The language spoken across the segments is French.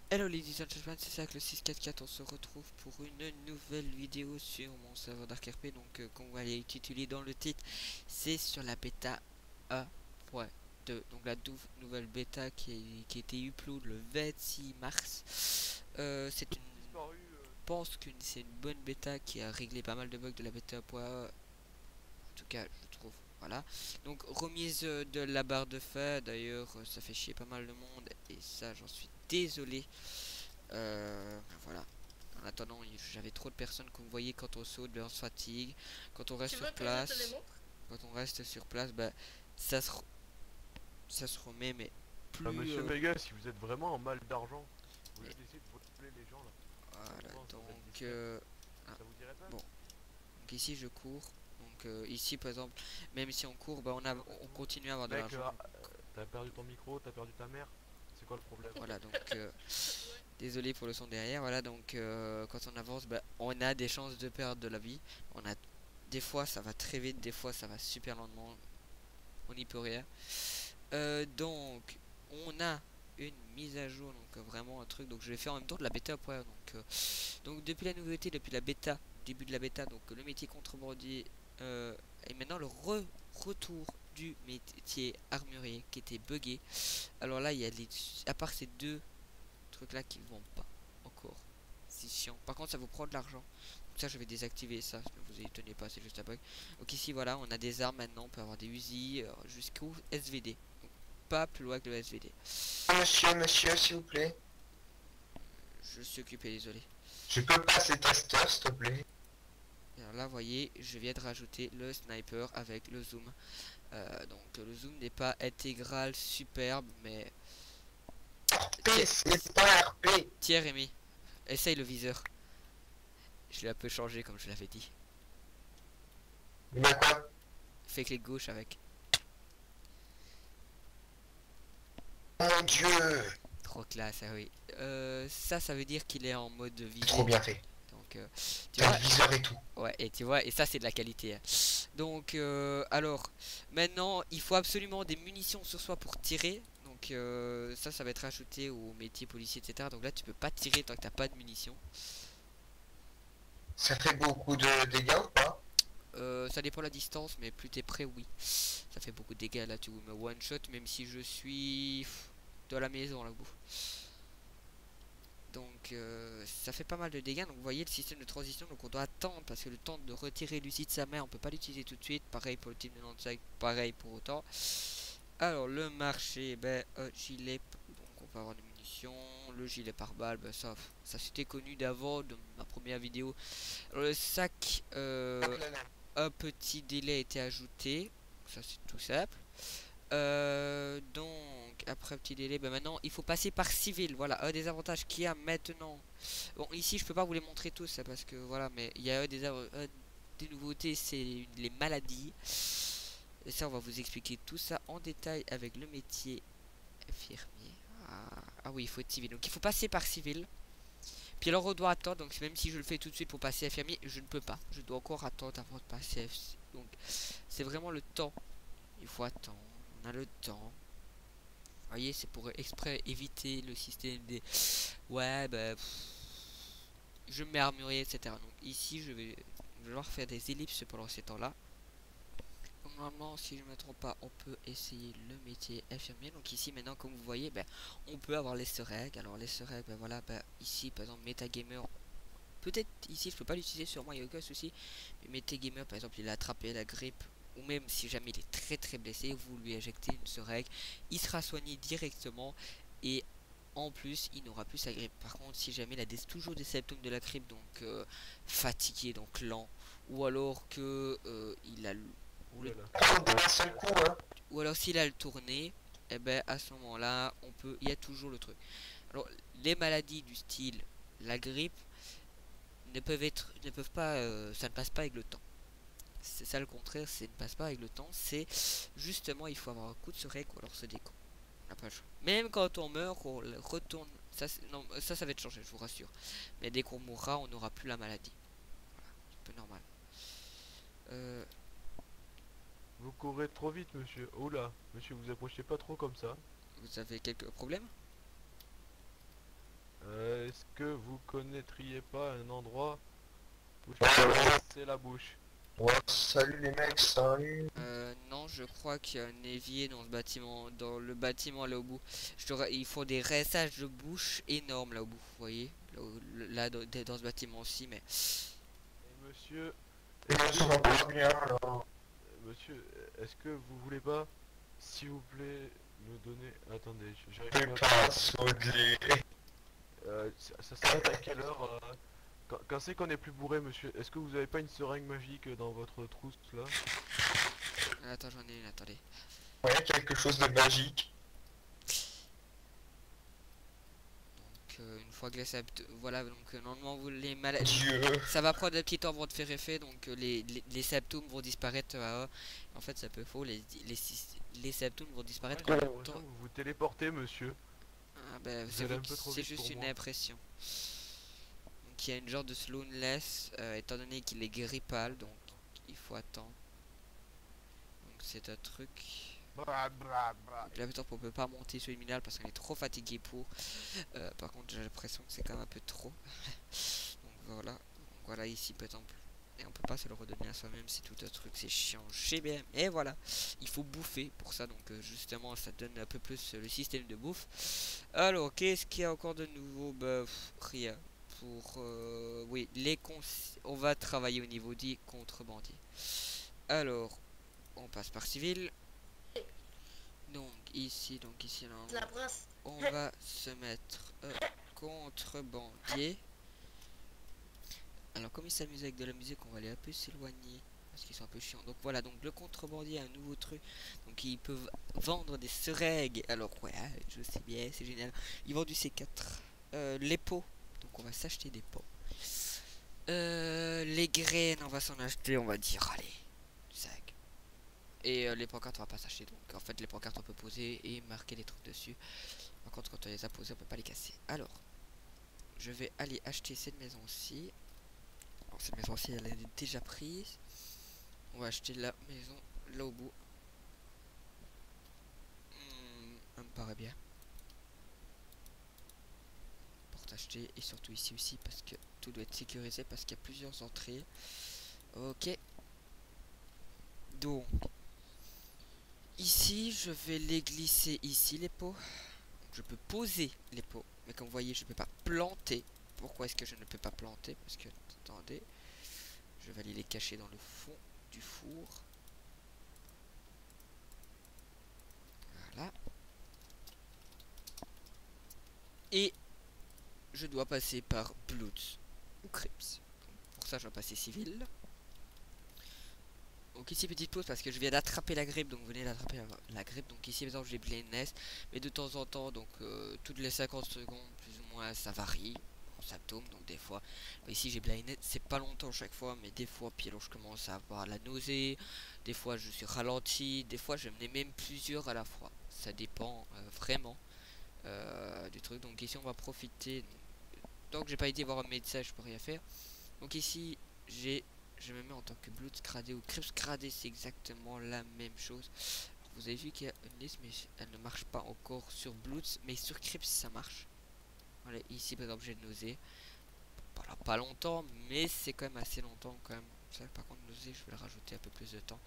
Hello ladies and gentlemen, c'est ça avec le 644, on se retrouve pour une nouvelle vidéo sur mon serveur d'ArkRP. Donc comme vous l'avez titulé dans le titre, c'est sur la bêta 1.2, donc la nouvelle bêta qui a été upload le 26 mars. C'est une, je pense que c'est une bonne bêta qui a réglé pas mal de bugs de la bêta 1.1, en tout cas je trouve. Voilà, donc remise de la barre de feu, d'ailleurs ça fait chier pas mal de monde et ça j'en suis désolé. Voilà, en attendant j'avais trop de personnes, comme vous voyez, quand on saute ben, on se fatigue, quand on reste sur place, bah, ça se remet, mais plus Monsieur Vega, si vous êtes vraiment en mal d'argent, vous voulez essayer de voler les gens là. voilà, donc Ça vous dirait pas? bon, donc ici je cours. Donc ici par exemple, même si on court, bah, on continue à avoir de l'argent. T'as perdu ton micro, t'as perdu ta mère. C'est quoi le problème? Voilà, donc désolé pour le son derrière. Voilà, donc quand on avance, bah, on a des chances de perdre de la vie. On a des fois ça va très vite, des fois ça va super lentement. On n'y peut rien. Donc on a une mise à jour, donc vraiment un truc. Donc je vais faire en même temps de la bêta après. Donc depuis la nouveauté, depuis la bêta, début de la bêta, donc le métier contrebandier et maintenant le retour du métier armurier qui était buggé. Alors là il y a à part ces deux trucs là qui vont pas encore, c'est chiant. Par contre ça vous prend de l'argent, donc ça je vais désactiver ça, ne vous étonnez pas, c'est juste un bug. Donc ici voilà, on a des armes maintenant, on peut avoir des Uzi jusqu'au SVD, donc pas plus loin que le SVD. Monsieur, s'il vous plaît. Je suis occupé, désolé. Je peux passer testeur, s'il te plaît. Alors là, vous voyez, je viens de rajouter le sniper avec le zoom. Donc le zoom n'est pas intégral, superbe, mais... RP, c'est pas RP. Tiens Rémi, essaye le viseur. Je l'ai un peu changé comme je l'avais dit. Mais quoi? Fais clic gauche avec. Mon Dieu. Trop classe, ah oui. Ça veut dire qu'il est en mode visée. Trop bien fait. Donc, tu T'as vois, le viseur et tout. ouais, et tu vois, et ça c'est de la qualité. Hein. Donc, alors, maintenant, il faut absolument des munitions sur soi pour tirer. Donc, ça va être ajouté au métier policier, etc. Donc là, tu peux pas tirer tant que t'as pas de munitions. Ça fait beaucoup de dégâts ou pas? Ça dépend de la distance, mais plus t'es près, oui. Ça fait beaucoup de dégâts là, tu me one shot, même si je suis de la maison là. Donc ça fait pas mal de dégâts. Donc vous voyez le système de transition, donc on doit attendre parce que le temps de retirer l'usine de sa mère, on peut pas l'utiliser tout de suite. Pareil pour le team 95, pareil pour autant. Alors le marché, ben gilet, donc on peut avoir des munitions. Le gilet pare-balles, ben, ça c'était connu d'avant de ma première vidéo. Alors, le sac, un petit délai a été ajouté, ça c'est tout simple. Donc après petit délai, ben maintenant il faut passer par civil. Voilà un des avantages qu'il y a maintenant. Bon ici je peux pas vous les montrer tous parce que voilà, mais il y a des nouveautés, c'est les maladies. Et ça on va vous expliquer tout ça en détail avec le métier infirmier. Ah oui, il faut être civil, donc il faut passer par civil. Puis alors on doit attendre, donc même si je le fais tout de suite pour passer infirmier, je ne peux pas. Je dois encore attendre avant de passer. Donc c'est vraiment le temps. Il faut attendre, on a le temps. Vous voyez, c'est pour exprès éviter le système des... Ouais, bah... je me mets armurier, etc. Donc ici, je vais devoir faire des ellipses pendant ces temps-là. Normalement, si je ne me trompe pas, on peut essayer le métier infirmier. Donc ici, maintenant, comme vous voyez, ben, on peut avoir les seringues. Alors les seringues, ben voilà, ben, ici, par exemple, Metagamer. Peut-être ici, je peux pas l'utiliser sur moi, il n'y a aucun souci. Mais Metagamer, par exemple, il a attrapé la grippe. Ou même si jamais il est très blessé, vous lui injectez une seringue, il sera soigné directement et en plus il n'aura plus sa grippe. Par contre, si jamais il a toujours des symptômes de la grippe, donc fatigué, donc lent, ou alors que il a ou alors s'il a le tourné, et ben à ce moment là il y a toujours le truc. Alors les maladies du style la grippe ne peuvent pas, ça ne passe pas avec le temps. C'est ça le contraire, c'est ne passe pas avec le temps, c'est justement il faut avoir un coup de seringue ou alors se déco. On n'a pas le choix. Même quand on meurt, on retourne, ça non, ça va être changé, je vous rassure. Mais dès qu'on mourra, on n'aura plus la maladie. Voilà, c'est un peu normal. courez trop vite, monsieur. Oh là, monsieur, vous approchez pas trop comme ça. Vous avez quelques problèmes? Est-ce que vous connaîtriez pas un endroit où je Ouais, peux ouais. passer la bouche? Ouais, salut les mecs, salut. Non, je crois qu'il y a un évier dans ce bâtiment, dans le bâtiment là au bout. Il faut des ressages de bouche énormes là au bout, vous voyez? Là, dans ce bâtiment aussi, mais... Et monsieur, Et moi, ça va pas bien, là. monsieur, est-ce que vous voulez pas, s'il vous plaît, me donner... Attendez, j'arrive Fais pas. pas sauter. Ça s'arrête à quelle heure quand c'est qu'on est plus bourré, monsieur? Est-ce que vous avez pas une seringue magique dans votre trousse là? Attends, j'en ai une, attendez. Ouais, quelque chose de magique. Donc, une fois que les voilà, donc normalement, les maladies... Dieu. Ça va prendre un petit temps avant de faire effet, donc les symptômes vont disparaître. En fait, c'est un peu faux, les symptômes vont disparaître Ouais, quand j'ai le l'impression temps... que vous vous téléportez, monsieur. Ah, ben, Vous allez un peu trop c'est vite juste pour une moi. impression. Donc, il y a une genre de slownless, étant donné qu'il est gris pâle, donc il faut attendre. Donc, c'est un truc... Bra, bra, bra. Donc, là, peut-être on peut pas monter sur le minéral parce qu'on est trop fatigué pour. Par contre, j'ai l'impression que c'est quand même un peu trop. Donc, voilà. Donc, voilà, ici, par exemple. Et on peut pas se le redonner à soi-même, c'est tout un truc, c'est chiant, je sais bien. Et voilà, il faut bouffer pour ça, donc justement, ça donne un peu plus le système de bouffe. Alors, qu'est-ce qu'il y a encore de nouveau? Bah, rien. Pour, oui, on va travailler au niveau des contrebandiers. Alors, on passe par civil. Donc ici, La normalement, brasse. on va se mettre contrebandier. Alors comme ils s'amusent avec de la musique, on va aller un peu s'éloigner parce qu'ils sont un peu chiants. Donc voilà, donc le contrebandier a un nouveau truc. Donc ils peuvent vendre des seringues. Alors ouais, je sais bien, c'est génial. Ils vendent du C4. Les pots. Donc on va s'acheter des pots. Les graines, on va s'en acheter, on va dire, allez, 5. Et les pancartes on va pas s'acheter, donc en fait les pancartes on peut poser et marquer des trucs dessus. Par contre quand on les a posés on peut pas les casser. Alors je vais aller acheter cette maison-ci. Alors cette maison-ci elle est déjà prise. On va acheter la maison là au bout. Ça me paraît bien. Porte acheter et surtout ici aussi parce que tout doit être sécurisé parce qu'il y a plusieurs entrées. Ok. Donc ici je vais les glisser ici les pots. Je peux poser les pots, mais comme vous voyez, je peux pas planter. Pourquoi est-ce que je ne peux pas planter? Parce que, attendez, je vais aller les cacher dans le fond du four. Voilà. Et je dois passer par Bloods ou Crips. Pour ça, je dois passer civil. Donc ici, petite pause parce que je viens d'attraper la grippe. Donc venez d'attraper la grippe. Donc ici, par exemple, j'ai blindness. Mais de temps en temps, donc toutes les 50 secondes, plus ou moins, ça varie. Symptômes, donc des fois ici j'ai blindness, c'est pas longtemps chaque fois, mais des fois puis alors je commence à avoir la nausée, des fois je suis ralenti, des fois je me mets même plusieurs à la fois, ça dépend vraiment du truc. Donc ici on va profiter, tant que j'ai pas été voir un médecin je peux rien faire. Donc ici je me mets en tant que Blood gradé ou Crips gradé, c'est exactement la même chose. Alors, vous avez vu qu'il y a une liste mais elle ne marche pas encore sur Bloods, mais sur Crips ça marche. Voilà, ici par exemple j'ai de nausée. Voilà, pas longtemps, mais c'est quand même assez longtemps quand même. Ça, par contre, nausée, je vais le rajouter un peu plus de temps.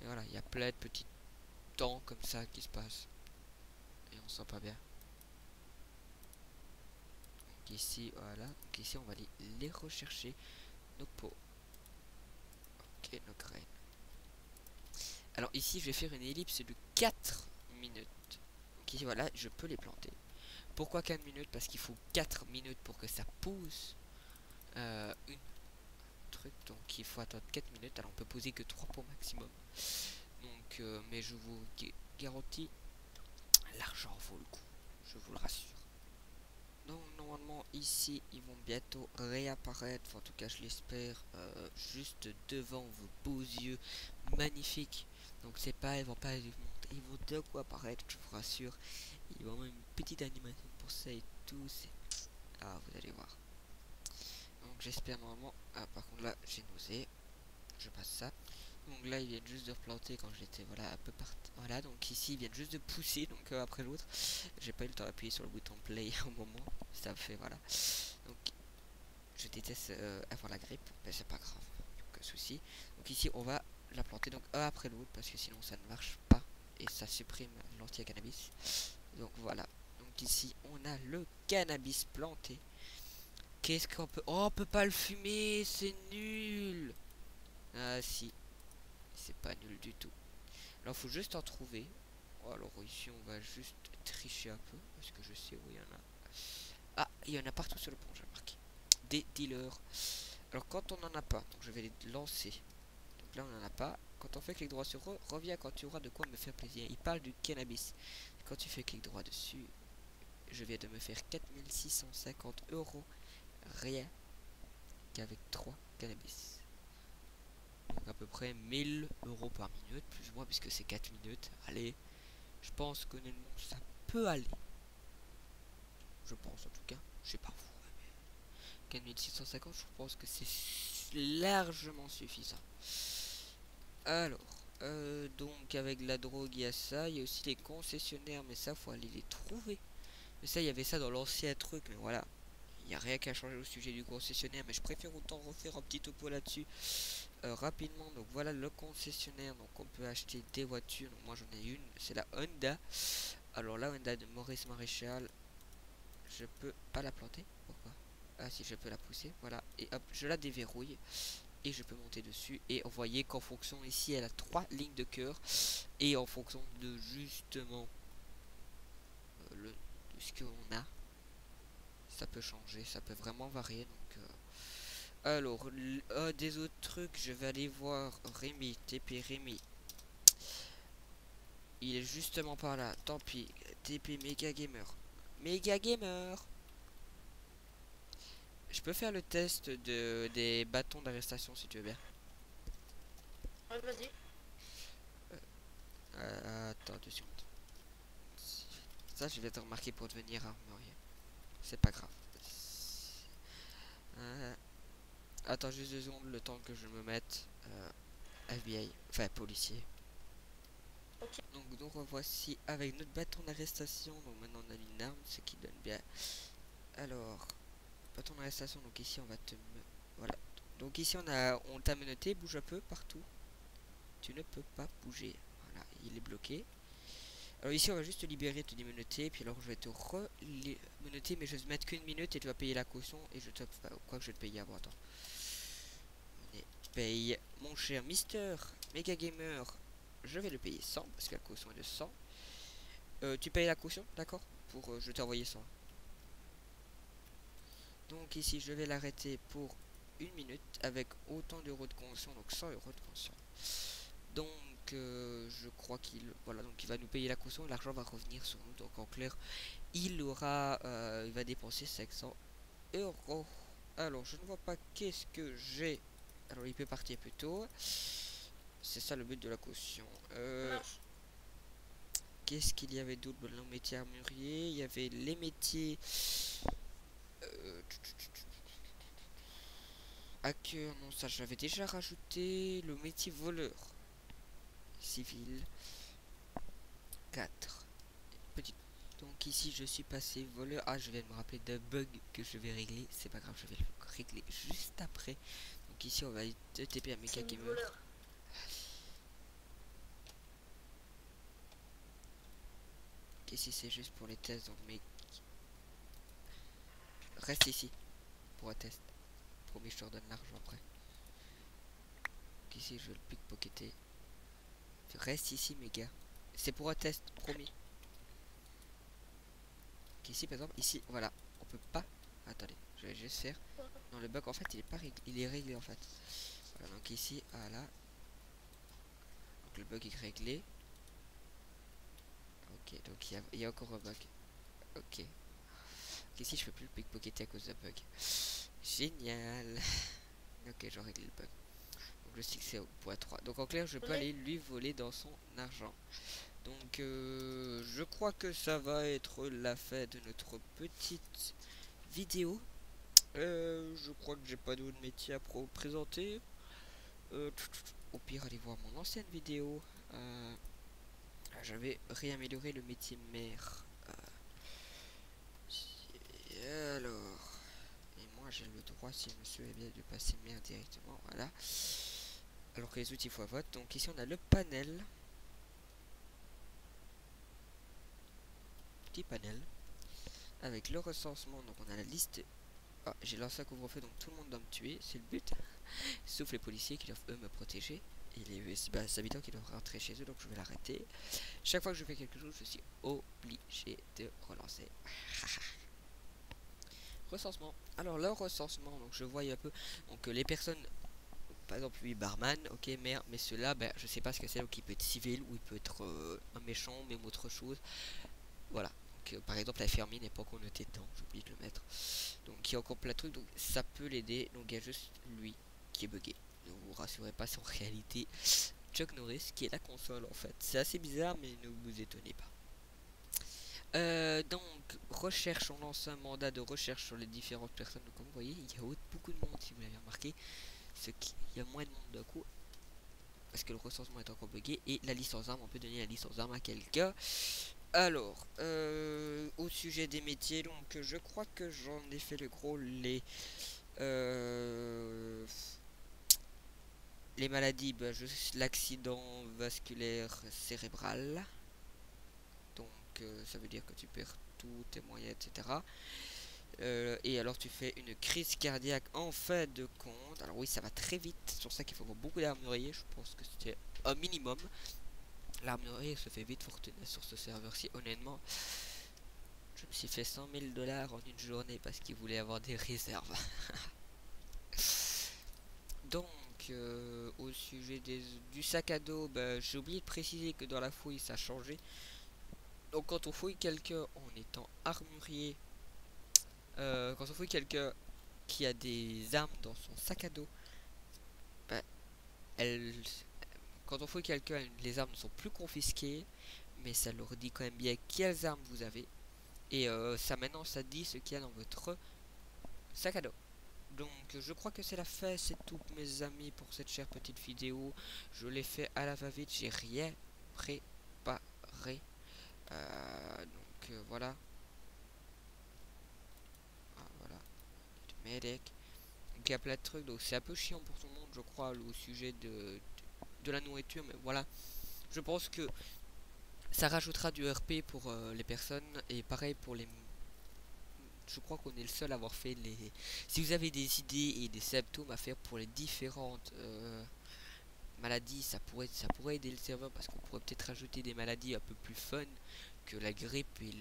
Mais voilà, il y a plein de petits temps comme ça qui se passent. Et on sent pas bien. Donc ici, voilà. Donc ici, on va aller les rechercher. Nos pots. Ok, nos graines. Alors ici, je vais faire une ellipse de 4 minutes. Donc ici, voilà, je peux les planter. Pourquoi 4 minutes? Parce qu'il faut 4 minutes pour que ça pousse. Une truc, donc il faut attendre 4 minutes. Alors on peut poser que 3 pots maximum. Donc mais je vous garantis, l'argent vaut le coup, je vous le rassure. Donc normalement ici ils vont bientôt réapparaître, enfin, en tout cas je l'espère, juste devant vos beaux yeux magnifiques. Donc c'est pas, ils vont pas ils vont de quoi apparaître, je vous rassure. Il y a vraiment une petite animation pour ça et tout. Ah, vous allez voir. Donc j'espère normalement. Ah, par contre là j'ai nausé. Je passe ça. Donc là ils viennent juste de replanter quand j'étais voilà un peu parti. Voilà, donc ici ils viennent juste de pousser donc après l'autre. J'ai pas eu le temps d'appuyer sur le bouton play au moment. Ça fait voilà. Donc je déteste avoir la grippe, mais c'est pas grave, aucun souci. Donc ici on va la planter donc un après l'autre parce que sinon ça ne marche pas et ça supprime l'anti-cannabis. Donc voilà. Donc ici on a le cannabis planté. Qu'est-ce qu'on peut... Oh, on peut pas le fumer, c'est nul. Ah si, c'est pas nul du tout. Alors faut juste en trouver. Oh, alors ici on va juste tricher un peu parce que je sais où il y en a. Ah, il y en a partout sur le pont, j'ai remarqué. Des dealers. Alors quand on en a pas, donc je vais les lancer. Donc là on en a pas. Quand on fait clic droit sur eux, reviens quand tu auras de quoi me faire plaisir. Il parle du cannabis. Quand tu fais clic droit dessus, je viens de me faire 4650 euros rien qu'avec 3 cannabis. Donc à peu près 1000 euros par minute, plus ou moins, puisque c'est 4 minutes. Allez, je pense qu'honnêtement, ça peut aller. Je pense en tout cas, je sais pas vous. 4650, je pense que c'est largement suffisant. Alors, donc avec la drogue, il y a ça. Il y a aussi les concessionnaires, mais ça, faut aller les trouver. Mais ça, il y avait ça dans l'ancien truc, mais voilà. Il n'y a rien qu'à changer au sujet du concessionnaire, mais je préfère autant refaire un petit topo là-dessus rapidement. Donc voilà le concessionnaire, donc on peut acheter des voitures. Donc moi j'en ai une, c'est la Honda. Alors la Honda de Maurice Maréchal, je peux pas la planter. Pourquoi? Ah si, je peux la pousser, voilà. Et hop, je la déverrouille. Et je peux monter dessus. Et vous voyez qu'en fonction, ici elle a 3 lignes de cœur. Et en fonction de justement de ce qu'on a, ça peut changer, ça peut vraiment varier. Donc alors, des autres trucs, je vais aller voir Rémi, TP Rémi. Il est justement par là, tant pis. TP Mega Gamer. Mega Gamer. Je peux faire le test des bâtons d'arrestation si tu veux bien. Ouais, vas-y. Attends 2 secondes. Ça, je vais te remarquer pour devenir armurier. C'est pas grave. Attends juste 2 secondes, le temps que je me mette. FBI, enfin policier. Ok. Donc voici avec notre bâton d'arrestation. Donc maintenant on a une arme, ce qui donne bien. Alors, bâton d'arrestation. Donc ici on va te voilà. Donc ici on t'a menotté, bouge un peu partout. Tu ne peux pas bouger. Voilà, il est bloqué. Alors ici on va juste te libérer, te démenoter. Puis alors je vais te re-menoter, mais je vais te mettre qu'une minute et tu vas payer la caution. Et je te... Enfin, quoi que je vais te payer avant, attends. On paye mon cher Mister Mega Gamer. Je vais le payer 100 parce que la caution est de 100. Tu payes la caution, d'accord? Pour je t'ai envoyé 100. Donc ici je vais l'arrêter pour 1 minute avec autant d'euros de caution, donc 100 euros de caution. Donc je crois qu'il voilà, donc il va nous payer la caution et l'argent va revenir sur nous. Donc en clair, il va dépenser 500 euros. Alors je ne vois pas qu'est-ce que j'ai. Alors il peut partir plus tôt. C'est ça le but de la caution. Qu'est-ce qu'il y avait d'autre dans le métier armurier? Il y avait les métiers hacker, non ça j'avais déjà rajouté. Le métier voleur civil 4 petite. Donc ici je suis passé voleur. Ah, je viens de me rappeler d'un bug que je vais régler. C'est pas grave, je vais le régler juste après. Donc ici on va TP à Mega Gamer. Ok, ici c'est juste pour les tests, donc mais reste ici pour un test. Promis, je te redonne l'argent après. Donc ici je vais le pickpocketer. Reste ici mes gars. C'est pour un test, promis. Donc ici par exemple, ici, voilà. On peut pas. Attendez, je vais juste faire. Non, le bug en fait il est pas réglé. Il est réglé en fait. Voilà, donc ici, voilà. Donc le bug est réglé. Ok, donc il y a encore un bug. Ok. Ici je peux plus le pickpocketer à cause d'un bug. Génial. Ok, j'ai réglé le bug. Donc le stick c'est au point 3. Donc en clair je peux aller lui voler dans son argent. Donc je crois que ça va être la fin de notre petite vidéo. Je crois que j'ai pas d'autres métiers à présenter. au pire allez voir mon ancienne vidéo. J'avais réamélioré le métier maire. Alors, et moi j'ai le droit, si monsieur est bien, de passer maire directement, voilà. Alors que les outils fois vote. Donc ici on a le panel. Petit panel. Avec le recensement, donc on a la liste. Ah, j'ai lancé un couvre-feu, donc tout le monde doit me tuer, c'est le but. Sauf les policiers qui doivent eux me protéger. Et les habitants qui doivent rentrer chez eux, donc je vais l'arrêter. Chaque fois que je fais quelque chose, je suis obligé de relancer. Recensement. Alors le recensement, donc je vois un peu. Donc les personnes, par exemple lui barman, ok, mais ceux-là, ben, je sais pas ce que c'est, donc il peut être civil ou il peut être un méchant, même autre chose. Voilà. Donc, par exemple l'infirmier n'est pas encore noté dedans, j'ai oublié de le mettre. Donc il y a encore plein de trucs, donc ça peut l'aider. Donc il y a juste lui qui est bugué. Ne vous rassurez pas, c'est en réalité Chuck Norris qui est la console en fait. C'est assez bizarre, mais ne vous étonnez pas. Donc recherche, on lance un mandat de recherche sur les différentes personnes. Donc comme vous voyez, il y a beaucoup de monde si vous l'avez remarqué. Il y a moins de monde d'un coup. Parce que le recensement est encore bugué. Et la licence arme, on peut donner la licence arme à quelqu'un. Alors, au sujet des métiers, donc je crois que j'en ai fait le gros. Les maladies, bah, juste l'accident vasculaire cérébral. Donc ça veut dire que tu perds tous tes moyens, etc. Et alors tu fais une crise cardiaque en fin de compte. Alors oui, ça va très vite, c'est pour ça qu'il faut avoir beaucoup d'armuriers. Je pense que c'était un minimum. L'armurier se fait vite fortuner sur ce serveur-ci, honnêtement. Je me suis fait 100 000 $ en une journée parce qu'il voulait avoir des réserves. Donc, au sujet du sac à dos, bah, j'ai oublié de préciser que dans la fouille, ça a changé. Donc, quand on fouille quelqu'un en étant armurier, quand on fouille quelqu'un qui a des armes dans son sac à dos, bah, quand on fouille quelqu'un, les armes ne sont plus confisquées, mais ça leur dit quand même bien quelles armes vous avez. Et ça maintenant, ça dit ce qu'il y a dans votre sac à dos. Donc je crois que c'est la fin, c'est tout mes amis pour cette chère petite vidéo. Je l'ai fait à la va-vite, j'ai rien préparé. Voilà. Ah, voilà. Medic. Donc il y a plein de trucs, donc c'est un peu chiant pour tout le monde je crois au sujet de la nourriture. Mais voilà, je pense que ça rajoutera du RP pour les personnes. Et pareil pour les... Je crois qu'on est le seul à avoir fait les... Si vous avez des idées et des symptômes à faire pour les différentes maladies, ça pourrait aider le serveur, parce qu'on pourrait peut-être rajouter des maladies un peu plus fun que la grippe et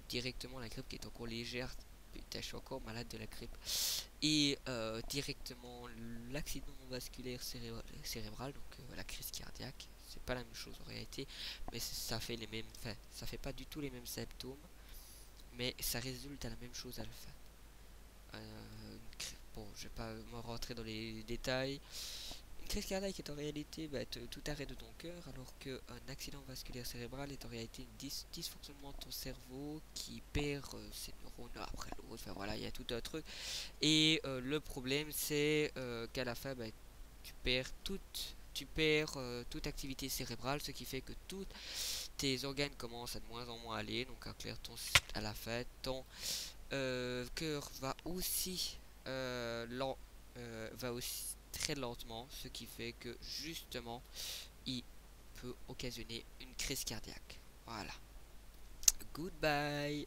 directement la grippe qui est encore légère. Putain, je suis encore malade de la grippe. Et directement l'accident vasculaire cérébral, donc la crise cardiaque. C'est pas la même chose en réalité, mais ça fait les mêmes... Enfin, ça fait pas du tout les mêmes symptômes, mais ça résulte à la même chose à la fin. Bon, je vais pas me rentrer dans les détails. Une crise cardiaque est en réalité tout arrêt de ton cœur, alors qu'un accident vasculaire cérébral est en réalité un dysfonctionnement de ton cerveau qui perd ses neurones après l'autre. Enfin voilà, il y a tout un truc. Et le problème, c'est qu'à la fin, tu perds toute activité cérébrale, ce qui fait que tous tes organes commencent à de moins en moins aller. Donc en clair, à la fin, ton cœur va aussi va aussi très lentement, ce qui fait que justement il peut occasionner une crise cardiaque. Voilà. Goodbye.